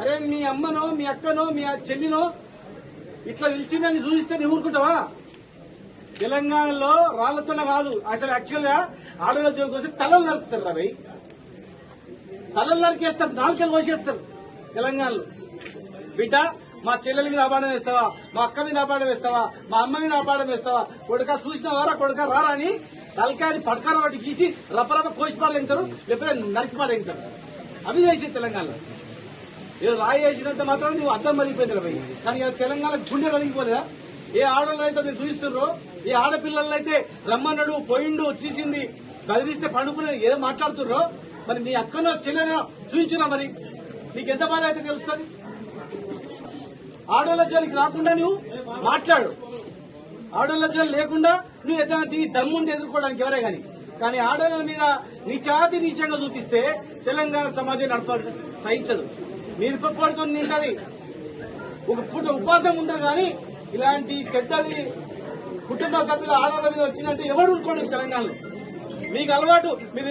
అరే మీ అమ్మనో మీ అక్కనో మీ చెల్లినో ఇట్లా నిలిచిందని చూపిస్తే నువ్వు ఊరుకుంటావా? తెలంగాణలో రాళ్లతోనే కాదు, అసలు యాక్చువల్ గా ఆడవాళ్ళ జోలికి వస్తే తలలు నరుకుతారు రా భయ్, తలలు నరికేస్తారు, నాలుకలు కోసేస్తారు తెలంగాణలో. బిడ్డ మా చెల్లెల మీద అపాడం వేస్తావా, మా అక్క మీద అపాడం వేస్తావా, మా అమ్మ మీద అపాడం వేస్తావా, కొడుక చూసినవారా కొడుక రారా అని తలకాయని పడకార వాటి గీసి రపరప కోసి పాడేంటారు, లేకపోతే నరికి పాడేంటారు. అవి చేసి తెలంగాణలో ఏదో రాయి వేసినంత మాత్రం నువ్వు అద్దం మరిగిపోయింది భయ్. కానీ తెలంగాణ గుండె కలిగిపోలేదా? ఏ ఆడవాళ్ళు అయితే మీరు చూపిస్తున్నారో, ఏ ఆడపిల్లలు అయితే రమ్మన్నాడు పోయిండు చూసింది బదిలిస్తే పండుకునే ఏదో మాట్లాడుతున్నారో, మరి మీ అక్కనో చెల్లెనో చూపించున్నా మరి నీకెంత బాధ అయితే తెలుస్తుంది. ఆడవాళ్ళ జోలికి రాకుండా నువ్వు మాట్లాడు, ఆడవాళ్ళ జోలి లేకుండా నువ్వు ఏదైనా దమ్ముంటే ఎదుర్కోవడానికి ఎవరే కానీ ఆడవాళ్ళ మీద నీచాతి నీచంగా చూపిస్తే తెలంగాణ సమాజం నడపదు, సహించదు. నిరుపడితో నింటది, ఒక పూట ఉపాసం ఉంటారు కానీ ఇలాంటి చెడ్డది కుటుంబ సభ్యుల ఆడవాళ్ళ మీద వచ్చిందంటే ఎవరు ఊరుకోండి తెలంగాణలో. మీకు అలవాటు, మీరు